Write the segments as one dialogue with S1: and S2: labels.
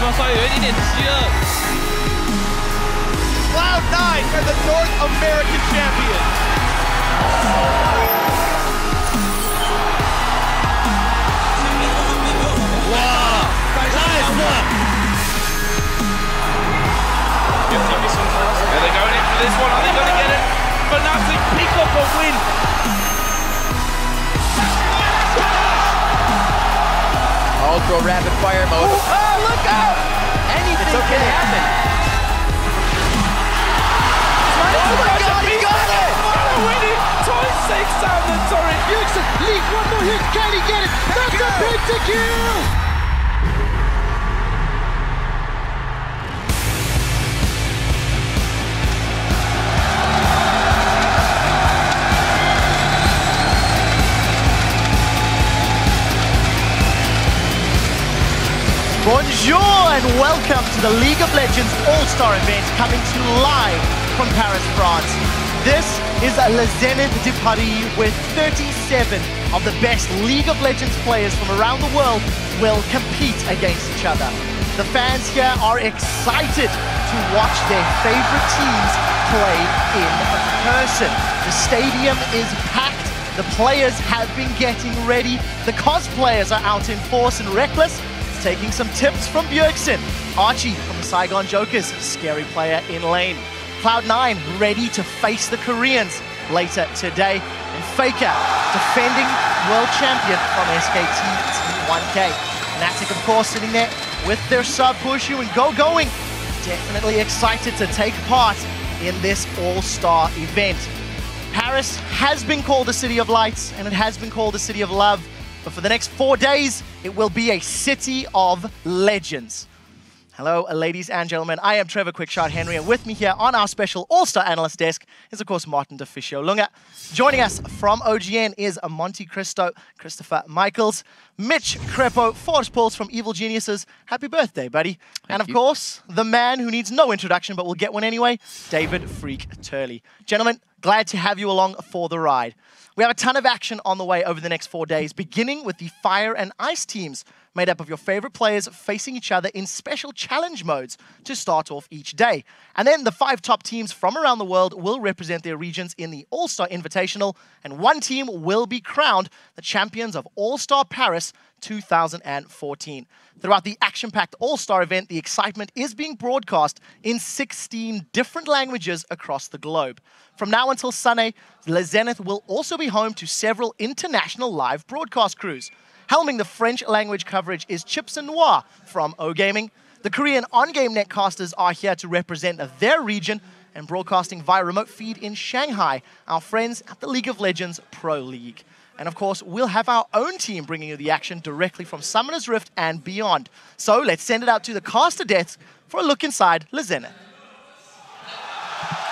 S1: 要稍微有一点点饥饿。
S2: Cloud9 are the North American champions.
S1: Wow, nice work.
S3: Yeah, they're going in for this one. Are they going to get it? Fnatic pick up a win.
S4: Ultra rapid fire mode. Oh, look out! Anything can happen. Oh my god, he got it!
S3: Winning! Toys takes down the turret.
S5: EpicSkillshot, League, one more hit, can he get it? That's a pentakill!
S6: Bonjour and welcome to the League of Legends All-Star event coming to you live from Paris, France. This is Le Zénith de Paris where 37 of the best League of Legends players from around the world will compete against each other. The fans here are excited to watch their favorite teams play in person. The stadium is packed. The players have been getting ready. The cosplayers are out in force and reckless. Taking some tips from Bjergsen. Archie from the Saigon Jokers, scary player in lane. Cloud9 ready to face the Koreans later today. And Faker, defending world champion from SKT T1K. Fnatic, of course, sitting there with their sub Pushu and going. Definitely excited to take part in this all-star event. Paris has been called the City of Lights and it has been called the City of Love. But for the next 4 days, it will be a city of legends. Hello, ladies and gentlemen. I am Trevor Quickshot Henry, and with me here on our special All-Star Analyst desk is, of course, Martin DeFicio Lunga. Joining us from OGN is Monte Cristo, Christopher Michaels, Mitch Crepo, Forrest Pauls from Evil Geniuses. Happy birthday, buddy. And of course, the man who needs no introduction, but we'll get one anyway, David Freak Turley. Gentlemen, glad to have you along for the ride. We have a ton of action on the way over the next 4 days, beginning with the Fire and Ice teams, made up of your favorite players facing each other in special challenge modes to start off each day. And then the 5 top teams from around the world will represent their regions in the All-Star Invitational, and one team will be crowned the champions of All-Star Paris 2014. Throughout the action-packed All-Star event, the excitement is being broadcast in 16 different languages across the globe. From now until Sunday, Le Zénith will also be home to several international live broadcast crews. Helming the French language coverage is Chips and Noir from O Gaming. The Korean on-game netcasters are here to represent their region, and broadcasting via remote feed in Shanghai, our friends at the League of Legends Pro League. And of course, we'll have our own team bringing you the action directly from Summoner's Rift and beyond. So let's send it out to the caster desk for a look inside Le Zénith.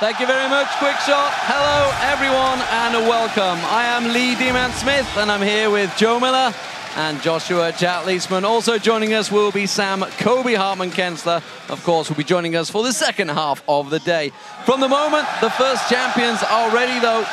S1: Thank you very much, Quickshot. Hello, everyone, and welcome. I am Lee D-Man Smith, and I'm here with Joe Miller and Joshua Jatleesman. Also joining us will be Sam Kobe Hartman-Kensler. Of course, will be joining us for the second half of the day. From the moment the first champions are ready, though,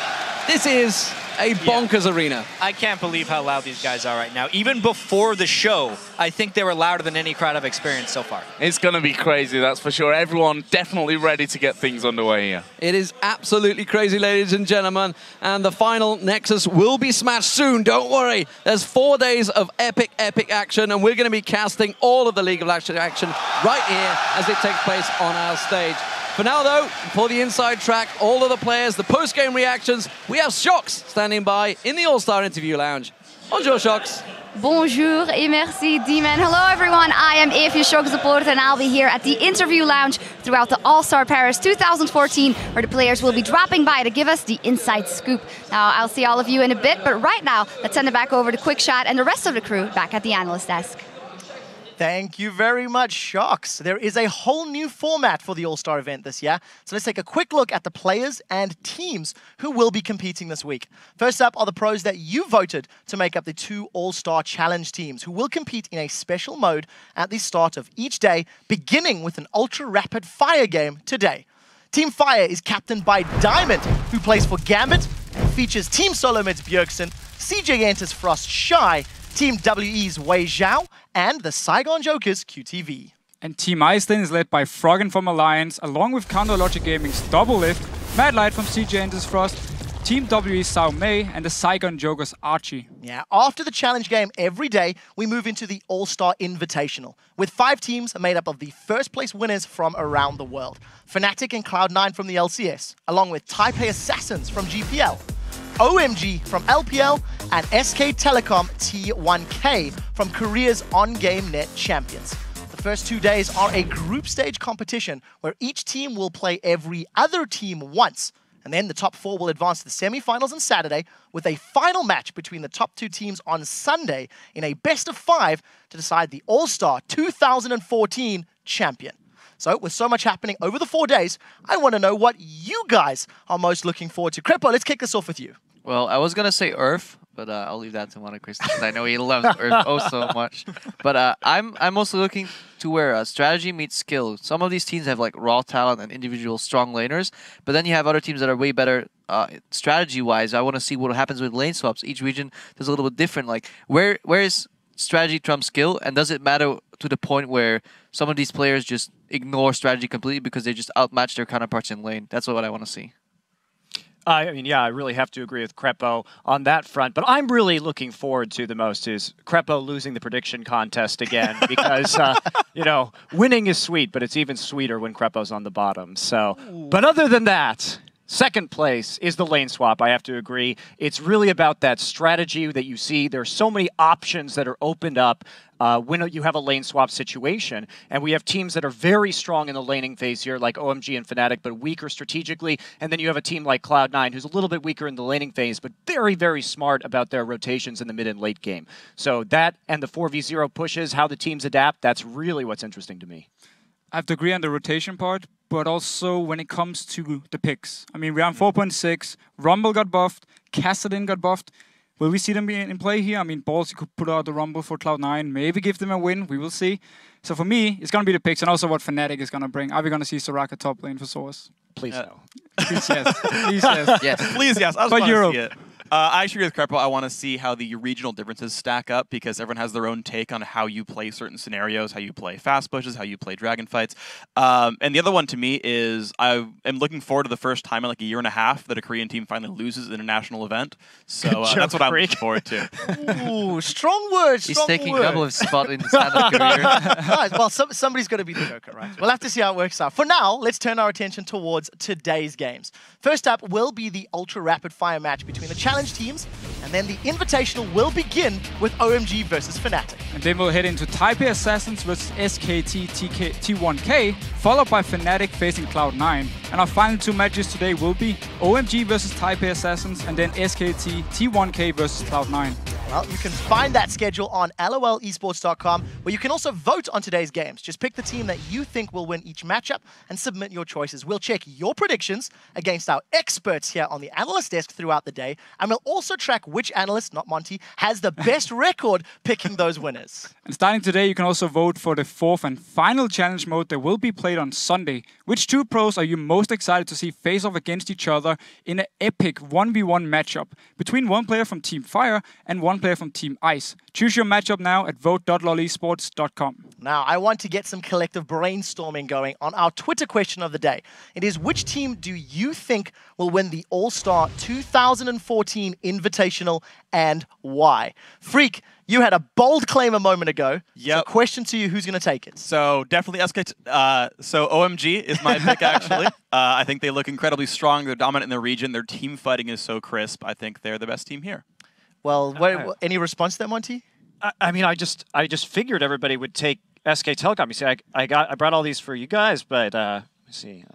S1: this is a bonkers arena.
S7: I can't believe how loud these guys are right now. Even before the show, I think they were louder than any crowd I've experienced so far.
S3: It's going to be crazy, that's for sure. Everyone definitely ready to get things underway here.
S1: It is absolutely crazy, ladies and gentlemen. And the final Nexus will be smashed soon. Don't worry. There's 4 days of epic action, and we're going to be casting all of the League of Legends action right here as it takes place on our stage. For now, though, for the inside track, all of the players, the post-game reactions, we have Shox standing by in the All-Star Interview Lounge. Bonjour, Shox.
S8: Bonjour et merci, D-Man. Hello, everyone. I am EpicSkillshot supporter, and I'll be here at the Interview Lounge throughout the All-Star Paris 2014, where the players will be dropping by to give us the inside scoop. Now, I'll see all of you in a bit, but right now, let's send it back over to Quickshot and the rest of the crew back at the analyst desk.
S6: Thank you very much, Shox. There is a whole new format for the All-Star event this year. So let's take a quick look at the players and teams who will be competing this week. First up are the pros that you voted to make up the 2 All-Star Challenge teams who will compete in a special mode at the start of each day, beginning with an ultra-rapid fire game today. Team Fire is captained by Diamond, who plays for Gambit and features Team Solo Mid's Bjergsen, CJ enters Frost Shy, Team WE's Wei Zhao, and the Saigon Jokers QTV.
S9: And Team Iceland is led by Froggen from Alliance, along with Counter Logic Gaming's Double Lift, Mad Light from CJ Enders Frost, Team WE Sao Mei, and the Saigon Jokers Archie.
S6: Yeah, after the challenge game every day, we move into the All-Star Invitational, with 5 teams made up of the first-place winners from around the world. Fnatic and Cloud9 from the LCS, along with Taipei Assassins from GPL, OMG from LPL, and SK Telecom T1K from Korea's on-game net champions. The first 2 days are a group stage competition where each team will play every other team once, and then the top 4 will advance to the semi-finals on Saturday, with a final match between the top 2 teams on Sunday in a best-of-5 to decide the All-Star 2014 champion. So, with so much happening over the 4 days, I want to know what you guys are most looking forward to. Crepo, let's kick this off with you.
S4: Well, I was going to say Earth, but I'll leave that to Monochrist because I know he loves Earth oh so much. But I'm also looking to where strategy meets skill. Some of these teams have like raw talent and individual strong laners, but then you have other teams that are way better strategy-wise. I want to see what happens with lane swaps. Each region does a little bit different. Like where is strategy trump skill, and does it matter to the point where some of these players just ignore strategy completely because they just outmatch their counterparts in lane? That's what I want to see.
S10: I mean, yeah, I really have to agree with Crepo on that front. But I'm really looking forward to the most is Crepo losing the prediction contest again because, you know, winning is sweet, but it's even sweeter when Crepo's on the bottom. So, but other than that, second place is the lane swap. I have to agree. It's really about that strategy that you see. There's so many options that are opened up when you have a lane swap situation. And we have teams that are very strong in the laning phase here, like OMG and Fnatic, but weaker strategically. And then you have a team like Cloud9, who's a little bit weaker in the laning phase, but very, very smart about their rotations in the mid and late game. So that and the 4v0 pushes, how the teams adapt, that's really what's interesting to me.
S9: I have to agree on the rotation part, but also when it comes to the picks. I mean, we're on 4.6, Rumble got buffed, Kassadin got buffed. Will we see them be in play here? I mean, Ballsy could put out the Rumble for Cloud9, maybe give them a win, we will see. So for me, it's going to be the picks and also what Fnatic is going to bring. Are we going to see Soraka top lane for Source?
S10: Please no.
S9: Please yes. Please yes.
S4: Yes.
S2: Please, yes. I just
S9: But
S2: want to
S9: Europe.
S2: see it. I actually agree with Crepo. I want to see how the regional differences stack up because everyone has their own take on how you play certain scenarios, how you play fast pushes, how you play dragon fights. And the other one to me is I am looking forward to the first time in like a year and a half that a Korean team finally loses in a national event. So that's what I'm looking forward to.
S6: Ooh, strong words.
S4: He's
S6: strong
S4: taking
S6: words.
S4: double of spot in his stand-up career.
S6: Nice. Well, somebody's got to be the Joker, right? We'll have to see how it works out. For now, let's turn our attention towards today's games. First up will be the ultra rapid fire match between the challenge teams, and then the invitational will begin with OMG versus Fnatic.
S9: And then we'll head into Taipei Assassins versus SKT T1K, followed by Fnatic facing Cloud9. And our final 2 matches today will be OMG versus Taipei Assassins, and then SKT T1K versus Cloud9.
S6: Well, you can find that schedule on lolesports.com, where you can also vote on today's games. Just pick the team that you think will win each matchup and submit your choices. We'll check your predictions against our experts here on the analyst desk throughout the day, and we'll also track which analyst, not Monty, has the best record picking those winners.
S9: And starting today, you can also vote for the 4th and final challenge mode that will be played on Sunday. Which 2 pros are you most excited to see face off against each other in an epic 1v1 matchup between one player from Team Fire and one player from Team Ice? Choose your matchup now at vote.lolesports.com.
S6: Now, I want to get some collective brainstorming going on our Twitter question of the day. It is, which team do you think will win the All-Star 2014 Invitational and why? Freak, you had a bold claim a moment ago.
S2: Yep.
S6: So question to you, who's going to take it?
S2: So definitely SK. So OMG is my pick, actually. I think they look incredibly strong. They're dominant in their region. Their team fighting is so crisp. I think they're the best team here.
S6: Well, any response to that, Monty?
S10: I mean, I just figured everybody would take SK Telecom. You see, I brought all these for you guys, but let me see.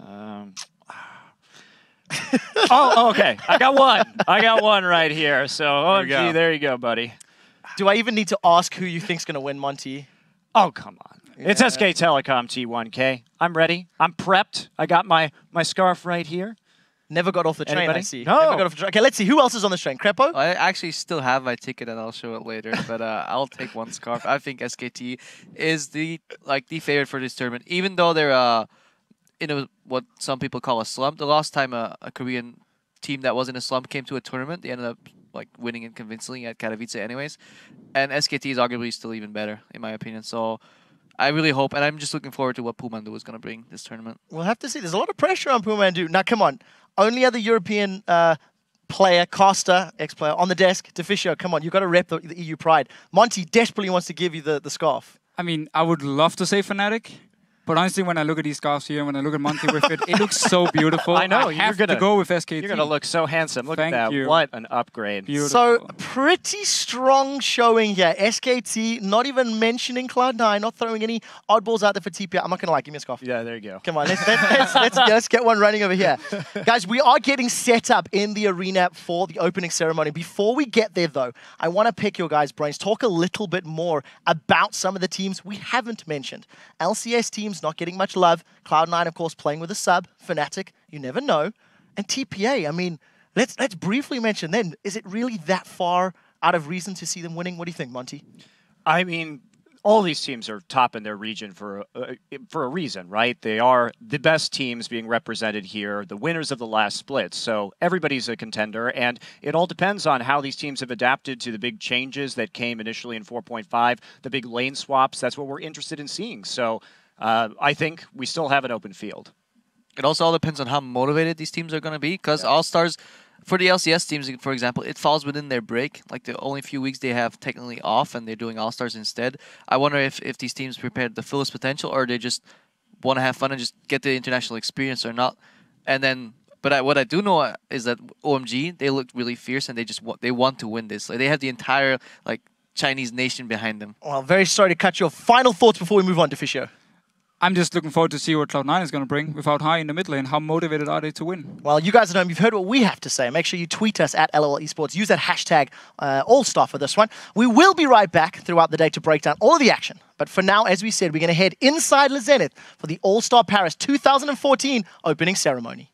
S10: Oh, okay. I got one right here. So OMG, there you go, buddy.
S6: Do I even need to ask who you think's going to win, Monty?
S10: Oh, come on. Yeah. It's SK Telecom T1K. I'm ready. I'm prepped. I got my scarf right here.
S6: Never got off the train,
S10: Anybody?
S6: I see.
S10: No.
S6: Never got off the train. Okay, let's see. Who else is on this train? Crepo?
S4: I actually still have my ticket and I'll show it later, but I'll take one scarf. I think SKT is the favorite for this tournament, even though they're in what some people call a slump. The last time a Korean team that was in a slump came to a tournament, they ended up winning it convincingly at Katowice anyways. And SKT is arguably still even better, in my opinion. So I really hope, and I'm just looking forward to what Pumandu is going to bring this tournament.
S6: We'll have to see. There's a lot of pressure on Pumandu. Now, come on. Only other European player, caster, ex-player on the desk. Deficio, come on. You've got to rep the EU pride. Monty desperately wants to give you the scarf.
S9: I mean, I would love to say Fnatic, but honestly, when I look at these scarves here, when I look at Monty with it, it looks so beautiful.
S10: I know.
S9: I have to go with SKT.
S10: You're going to look so handsome. Look
S9: Thank
S10: at that.
S9: you.
S10: What an upgrade.
S9: Beautiful.
S6: So, pretty strong showing here. SKT, not even mentioning Cloud9, not throwing any oddballs out there for TPI. I'm not going to lie. Give me a scarf.
S10: Yeah, there you go.
S6: Come on, let's get one running over here. Guys, we are getting set up in the arena for the opening ceremony. Before we get there, though, I want to pick your guys' brains, talk a little bit more about some of the teams we haven't mentioned. LCS teams not getting much love. Cloud9, of course, playing with a sub. Fnatic, you never know. And TPA, I mean, let's briefly mention then, is it really that far out of reason to see them winning? What do you think, Monty?
S10: I mean, all these teams are top in their region for a reason, right? They are the best teams being represented here, the winners of the last split. So everybody's a contender, and it all depends on how these teams have adapted to the big changes that came initially in 4.5, the big lane swaps. That's what we're interested in seeing. So I think we still have an open field.
S4: It also all depends on how motivated these teams are going to be, because All-Stars, for the LCS teams, for example, it falls within their break. Like the only few weeks they have technically off and they're doing All-Stars instead. I wonder if these teams prepared the fullest potential, or they just want to have fun and just get the international experience or not. And then, but what I do know is that OMG, they look really fierce and they want to win this. Like, they have the entire Chinese nation behind them.
S6: Well, very sorry to cut you off. Final thoughts before we move on to Fisher.
S9: I'm just looking forward to see what Cloud9 is going to bring without High in the mid lane. How motivated are they to win?
S6: Well, you guys at home, you've heard what we have to say. Make sure you tweet us at LOL Esports. Use that hashtag All-Star for this one. We will be right back throughout the day to break down all of the action. But for now, as we said, we're going to head inside La Zenith for the All-Star Paris 2014 opening ceremony.